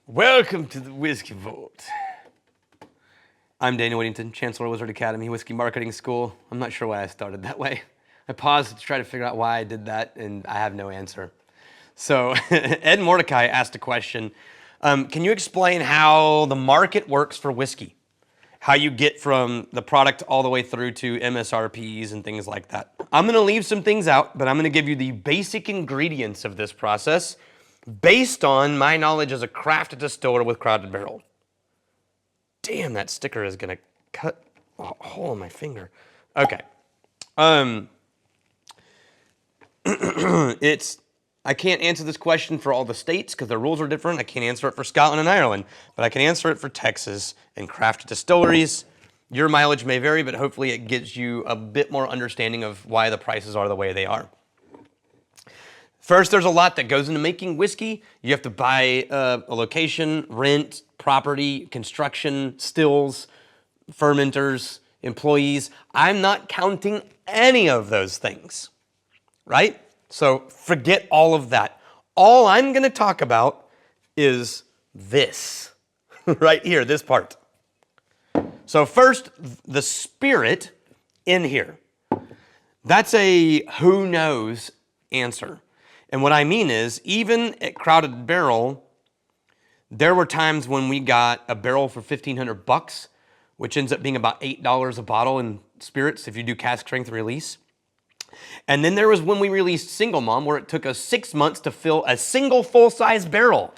Welcome to the Whiskey Vault. I'm Daniel Whittington, Chancellor Wizard Academy, Whiskey Marketing School. I'm not sure why I started that way. I paused to try to figure out why I did that, and I have no answer. So Ed Mordecai asked a question. Can you explain how the market works for whiskey? How you get from the product all the way through to MSRPs and things like that. I'm gonna leave some things out, but I'm gonna give you the basic ingredients of this process based on my knowledge as a craft distiller with Crowded Barrel. Damn, that sticker is gonna cut a hole in my finger. Okay. I can't answer this question for all the states because the rules are different. I can't answer it for Scotland and Ireland, but I can answer it for Texas and craft distilleries. Your mileage may vary, but hopefully it gives you a bit more understanding of why the prices are the way they are. First, there's a lot that goes into making whiskey. You have to buy a location, rent, property, construction, stills, fermenters, employees. I'm not counting any of those things, right? So forget all of that. All I'm going to talk about is this, right here, this part. So first, the spirit in here. That's a who knows answer. And what I mean is, even at Crowded Barrel, there were times when we got a barrel for $1,500, which ends up being about $8 a bottle in spirits if you do cask strength release. And then there was when we released Single Mom, where it took us 6 months to fill a single full-size barrel.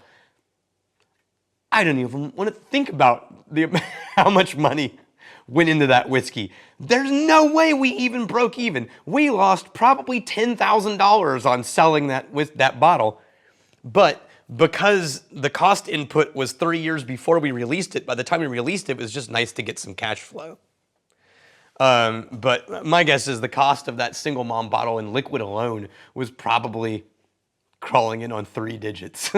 I don't even want to think about how much money went into that whiskey. There's no way we even broke even. We lost probably $10,000 on selling that bottle. But because the cost input was 3 years before we released it, by the time we released it, it was just nice to get some cash flow. But my guess is the cost of that Single Mom bottle in liquid alone was probably crawling in on 3 digits.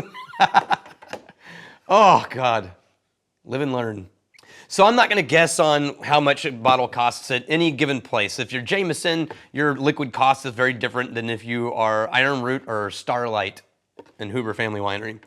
Oh, God. Live and learn. So I'm not going to guess on how much a bottle costs at any given place. If you're Jameson, your liquid cost is very different than if you are Iron Root or Starlight in Huber Family Winery.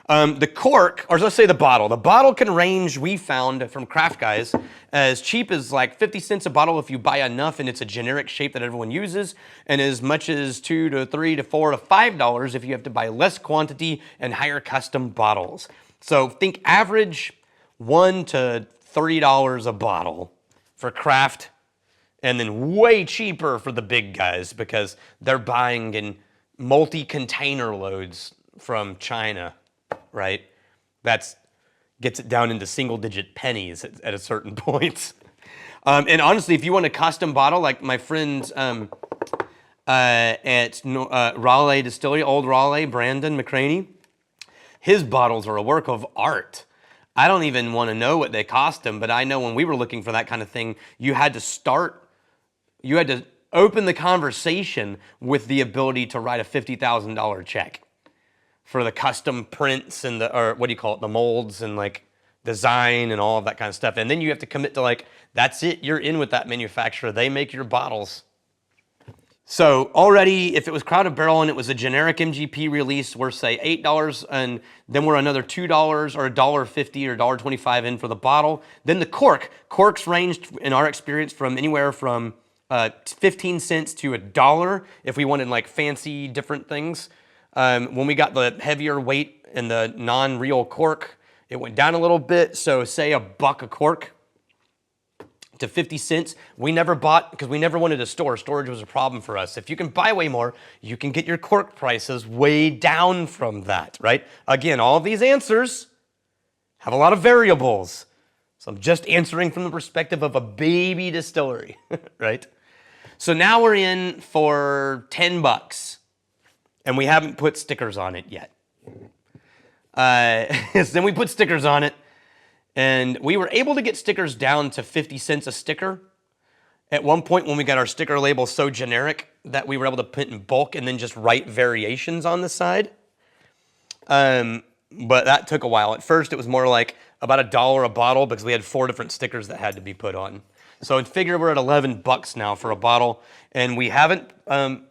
The cork, or let's say the bottle can range, we found from craft guys, as cheap as like 50 cents a bottle if you buy enough and it's a generic shape that everyone uses, and as much as $2 to $3 to $4 to $5 if you have to buy less quantity and higher custom bottles. So think average $1 to $3 a bottle for craft, and then way cheaper for the big guys because they're buying in multi-container loads from China, right? That gets it down into single-digit pennies at a certain point. And honestly, if you want a custom bottle, like my friends at Raleigh Distillery, Old Raleigh, Brandon McCraney, his bottles are a work of art. I don't even want to know what they cost him, but I know when we were looking for that kind of thing, you had to open the conversation with the ability to write a $50,000 check for the custom prints and the molds and like design and all of that kind of stuff. And then you have to commit to like, that's it, you're in with that manufacturer. They make your bottles. So already, if it was Crowded Barrel and it was a generic MGP release, we're say $8, and then we're another $2 or $1.50 or $1.25 in for the bottle. Then the corks ranged in our experience from anywhere from 15 cents to $1 if we wanted like fancy different things. When we got the heavier weight and the non-real cork, it went down a little bit. So say $1 a cork to 50 cents. We never bought, because we never wanted to store. Storage was a problem for us. If you can buy way more, you can get your cork prices way down from that, right? Again, all of these answers have a lot of variables. So I'm just answering from the perspective of a baby distillery, right? So now we're in for $10, and we haven't put stickers on it yet. Then we put stickers on it, and we were able to get stickers down to 50 cents a sticker. At one point when we got our sticker label so generic that we were able to print in bulk and then just write variations on the side. But that took a while. At first it was more like about $1 a bottle because we had 4 different stickers that had to be put on. So figure we're at $11 now for a bottle, and we haven't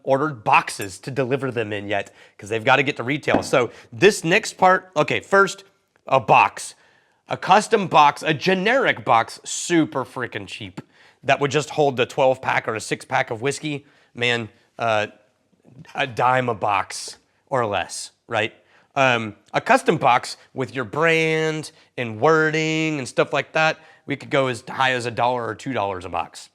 ordered boxes to deliver them in yet because they've got to get to retail. So this next part, okay, first, a box. A custom box, a generic box, super freaking cheap. That would just hold the 12-pack or a 6-pack of whiskey. Man, a dime a box or less, right? A custom box with your brand and wording and stuff like that, we could go as high as $1 or $2 a box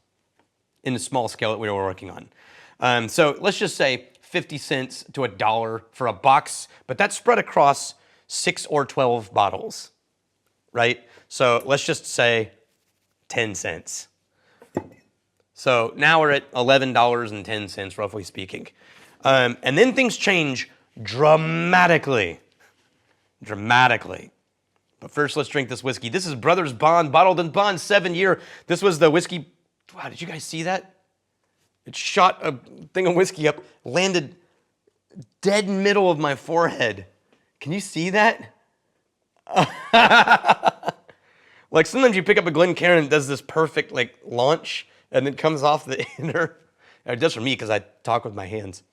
in the small scale that we were working on. So let's just say 50 cents to $1 for a box, but that's spread across 6 or 12 bottles, right? So let's just say 10 cents. So now we're at $11.10, roughly speaking. And then things change dramatically. Dramatically. But first, let's drink this whiskey. This is Brothers Bond, Bottled in Bond, 7-year. This was the whiskey. Wow, did you guys see that? It shot a thing of whiskey up, landed dead middle of my forehead. Can you see that? Like sometimes you pick up a Glencairn that does this perfect like launch and then comes off the inner. It does for me because I talk with my hands.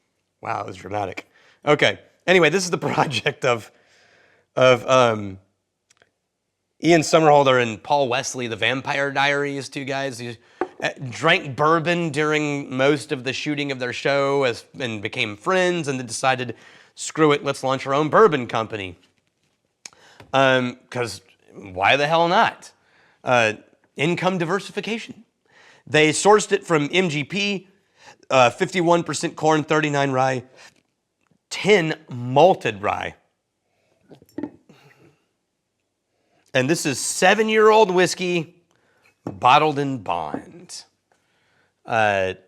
Wow, it was dramatic. Okay. Anyway, this is the project of Ian Somerhalder and Paul Wesley, the Vampire Diaries, two guys who drank bourbon during most of the shooting of their show and became friends and then decided, screw it, let's launch our own bourbon company. Because why the hell not? Income diversification. They sourced it from MGP, 51% corn, 39 rye, 10 malted rye. And this is 7-year-old whiskey, bottled in bond. It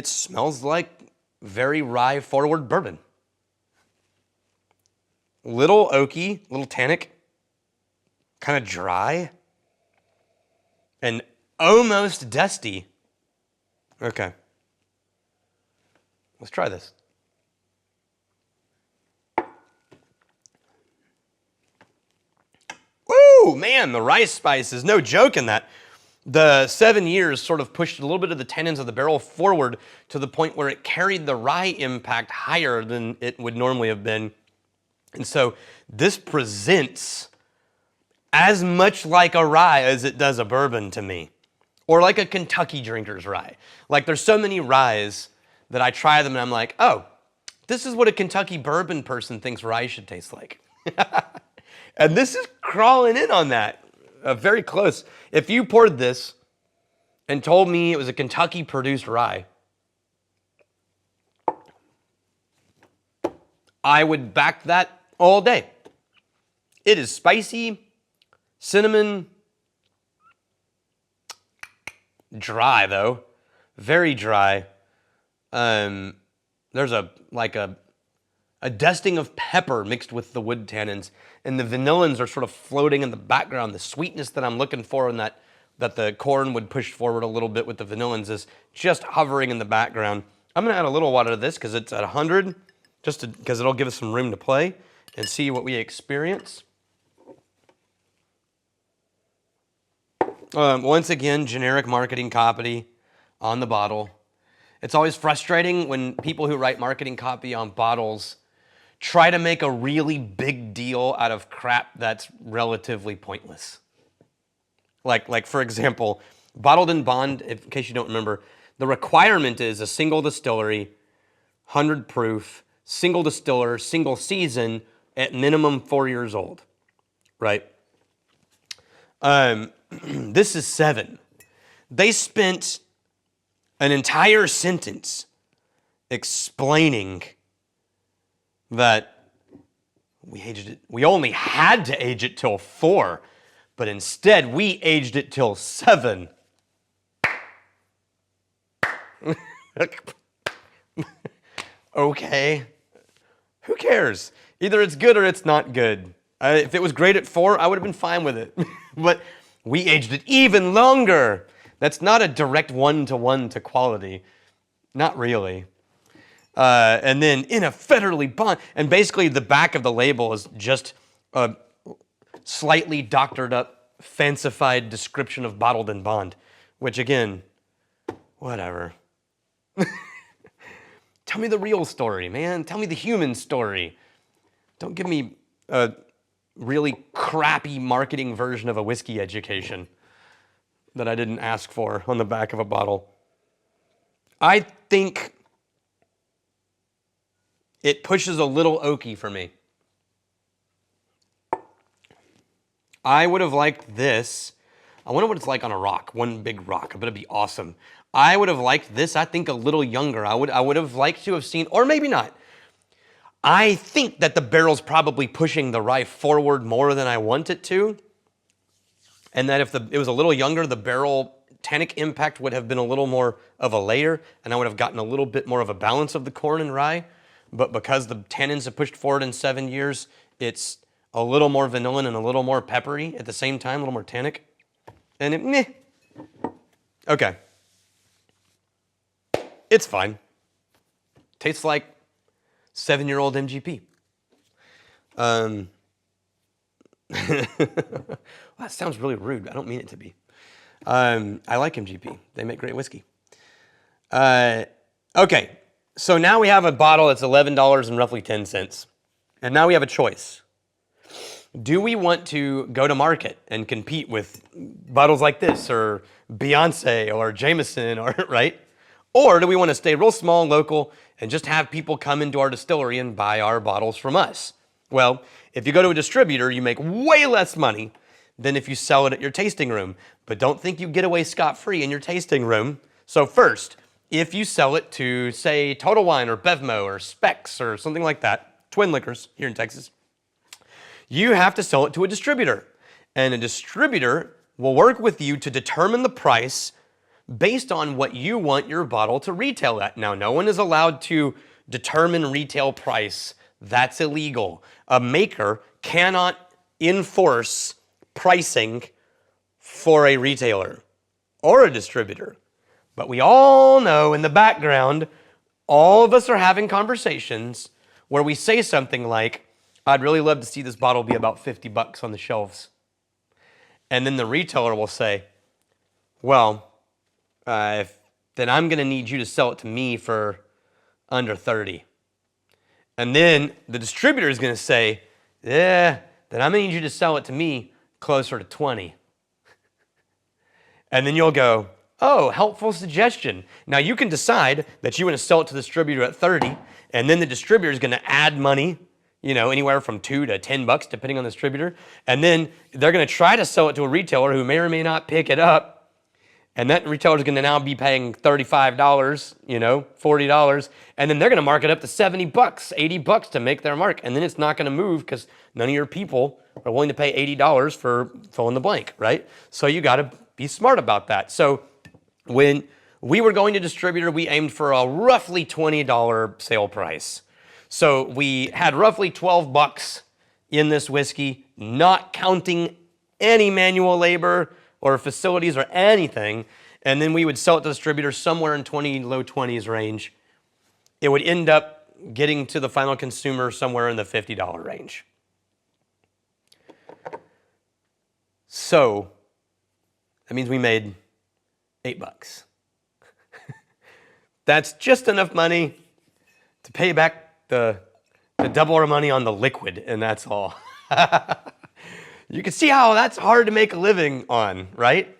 smells like very rye-forward bourbon. Little oaky, little tannic, kind of dry, and almost dusty. Okay. Let's try this. Woo, man, the rice spice is no joke in that. The 7 years sort of pushed a little bit of the tannins of the barrel forward to the point where it carried the rye impact higher than it would normally have been. And so this presents as much like a rye as it does a bourbon to me, or like a Kentucky drinker's rye. Like there's so many ryes that I try them and I'm like, oh, this is what a Kentucky bourbon person thinks rye should taste like. And this is crawling in on that, very close. If you poured this and told me it was a Kentucky produced rye, I would back that all day. It is spicy, cinnamon, dry though, very dry. There's a dusting of pepper mixed with the wood tannins, and the vanillins are sort of floating in the background. The sweetness that I'm looking for in that the corn would push forward a little bit with the vanillins is just hovering in the background. I'm gonna add a little water to this because it's at 100, just because it'll give us some room to play and see what we experience. Once again, generic marketing copy on the bottle. It's always frustrating when people who write marketing copy on bottles try to make a really big deal out of crap that's relatively pointless. Like for example, Bottled in Bond, in case you don't remember, the requirement is a single distillery, 100 proof, single distiller, single season, at minimum 4 years old, right? This is 7. They spent an entire sentence explaining that we only had to age it till 4, but instead we aged it till 7. Okay. Who cares? Either it's good or it's not good. If it was great at 4, I would have been fine with it. But we aged it even longer. That's not a direct one-to-one to quality. Not really. And then in a federally bond, and basically the back of the label is just a slightly doctored up fancified description of bottled and bond, which again, whatever. Tell me the real story, man. Tell me the human story. Don't give me a really crappy marketing version of a whiskey education that I didn't ask for on the back of a bottle. I think it pushes a little oaky for me. I would have liked this. I wonder what it's like on a rock, one big rock. I bet it'd be awesome. I would have liked this, I think, a little younger. I would have liked to have seen, or maybe not. I think that the barrel's probably pushing the rye forward more than I want it to. And that if it was a little younger, the barrel tannic impact would have been a little more of a layer, and I would have gotten a little bit more of a balance of the corn and rye. But because the tannins have pushed forward in 7 years, it's a little more vanillin and a little more peppery at the same time, a little more tannic. And meh. Okay. It's fine. Tastes like 7-year-old MGP. Well, that sounds really rude. I don't mean it to be. I like MGP. They make great whiskey. Okay, so now we have a bottle that's $11 and roughly 10 cents. And now we have a choice. Do we want to go to market and compete with bottles like this or Beyonce or Jameson, or right? Or do we want to stay real small, local, and just have people come into our distillery and buy our bottles from us? Well, if you go to a distributor, you make way less money than if you sell it at your tasting room. But don't think you get away scot-free in your tasting room. So first, if you sell it to, say, Total Wine or Bevmo or Specs or something like that, Twin Liquors here in Texas, you have to sell it to a distributor. And a distributor will work with you to determine the price based on what you want your bottle to retail at. Now, no one is allowed to determine retail price. That's illegal. A maker cannot enforce pricing for a retailer or a distributor. But we all know in the background, all of us are having conversations where we say something like, I'd really love to see this bottle be about $50 on the shelves. And then the retailer will say, well, then I'm going to need you to sell it to me for under 30. And then the distributor is going to say, yeah, then I'm going to need you to sell it to me closer to 20. And then you'll go, oh, helpful suggestion. Now you can decide that you want to sell it to the distributor at 30, and then the distributor is going to add money, anywhere from $2 to $10, depending on the distributor. And then they're going to try to sell it to a retailer who may or may not pick it up. And that retailer is going to now be paying $35, $40. And then they're going to mark it up to $70, $80 to make their mark. And then it's not going to move because none of your people are willing to pay $80 for fill in the blank, right? So you got to be smart about that. So when we were going to distributor, we aimed for a roughly $20 sale price. So we had roughly $12 in this whiskey, not counting any manual labor or facilities or anything. And then we would sell it to distributors somewhere in low 20s range. It would end up getting to the final consumer somewhere in the $50 range. So that means we made $8. That's just enough money to pay back the double our money on the liquid, and that's all. You can see how that's hard to make a living on, right?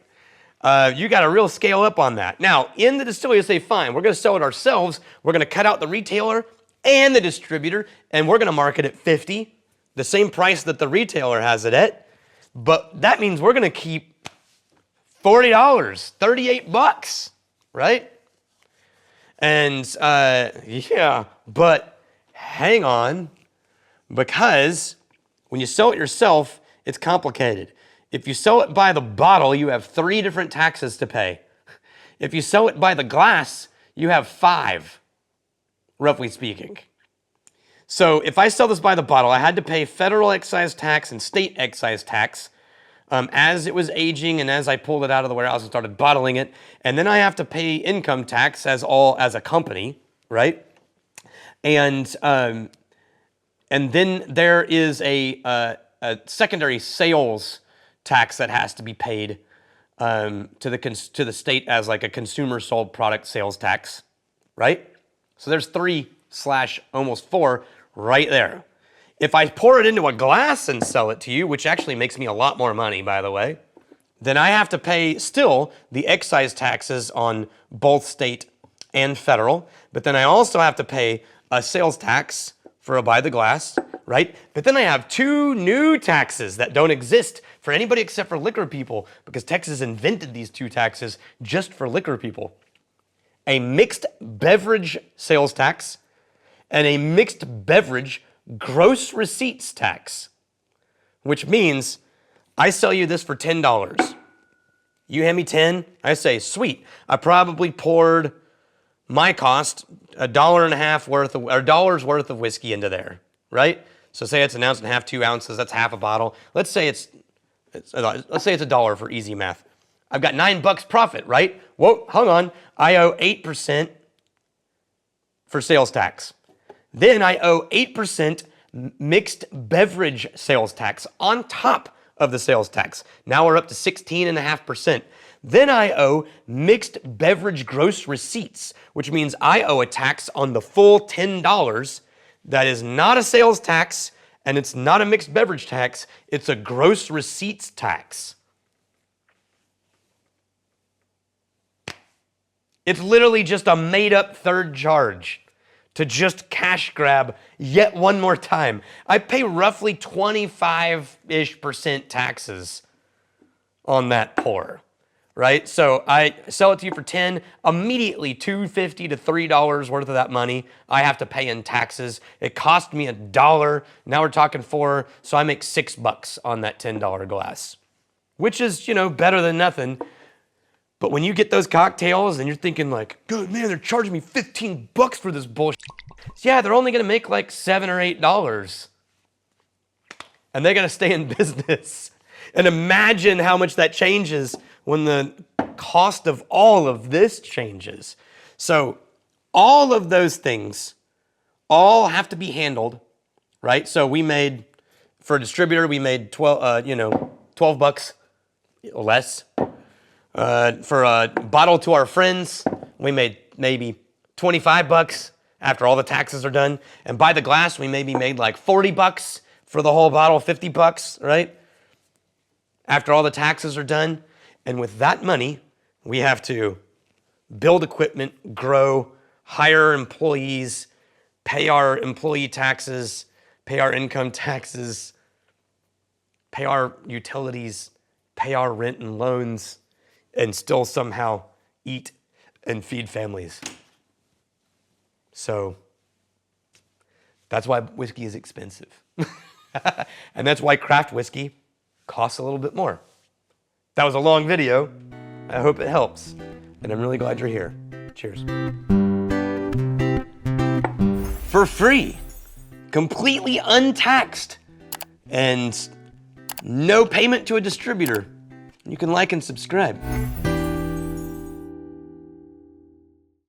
You got to real scale up on that. Now, in the distillery, you say, fine, we're going to sell it ourselves. We're going to cut out the retailer and the distributor, and we're going to market it $50, the same price that the retailer has it at. But that means we're going to keep $40, $38, right? And yeah, but hang on, because when you sell it yourself, it's complicated. If you sell it by the bottle, you have 3 different taxes to pay. If you sell it by the glass, you have 5, roughly speaking. So if I sell this by the bottle, I had to pay federal excise tax and state excise tax as it was aging and as I pulled it out of the warehouse and started bottling it. And then I have to pay income tax as a company, right? And then there is a secondary sales tax that has to be paid to the state as like a consumer sold product sales tax, right? So there's 3 / almost 4 right there. If I pour it into a glass and sell it to you, which actually makes me a lot more money, by the way, then I have to pay still the excise taxes on both state and federal, but then I also have to pay a sales tax for a by the glass, right? But then I have 2 new taxes that don't exist for anybody except for liquor people, because Texas invented these 2 taxes just for liquor people. A mixed beverage sales tax and a mixed beverage gross receipts tax, which means I sell you this for $10. You hand me 10, I say, sweet. I probably poured my cost $1.50 worth of, or $1 worth of whiskey into there, right? So say it's 1.5 ounces, 2 ounces, that's half a bottle. Let's say it's $1 for easy math. I've got $9 profit, right? Whoa, hang on. I owe 8% for sales tax. Then I owe 8% mixed beverage sales tax on top of the sales tax. Now we're up to 16.5%. Then I owe mixed beverage gross receipts, which means I owe a tax on the full $10 that is not a sales tax and it's not a mixed beverage tax. It's a gross receipts tax. It's literally just a made-up third charge to just cash grab yet one more time. I pay roughly 25-ish% taxes on that pour, right? So I sell it to you for 10, immediately $2.50 to $3 worth of that money I have to pay in taxes. It cost me $1. Now we're talking 4, so I make $6 on that $10 glass, which is, better than nothing. But when you get those cocktails and you're thinking like, good man, they're charging me $15 for this bullshit. Yeah, they're only gonna make like $7 or $8. And they're gonna stay in business. And imagine how much that changes when the cost of all of this changes. So all of those things all have to be handled, right? So we made, for a distributor, we made $12 or less. For a bottle to our friends, we made maybe $25 after all the taxes are done. And by the glass, we maybe made like $40 for the whole bottle, $50, right? After all the taxes are done. And with that money, we have to build equipment, grow, hire employees, pay our employee taxes, pay our income taxes, pay our utilities, pay our rent and loans, and still somehow eat and feed families. So that's why whiskey is expensive. And that's why craft whiskey costs a little bit more. That was a long video. I hope it helps. And I'm really glad you're here. Cheers. For free, completely untaxed, and no payment to a distributor. You can like and subscribe.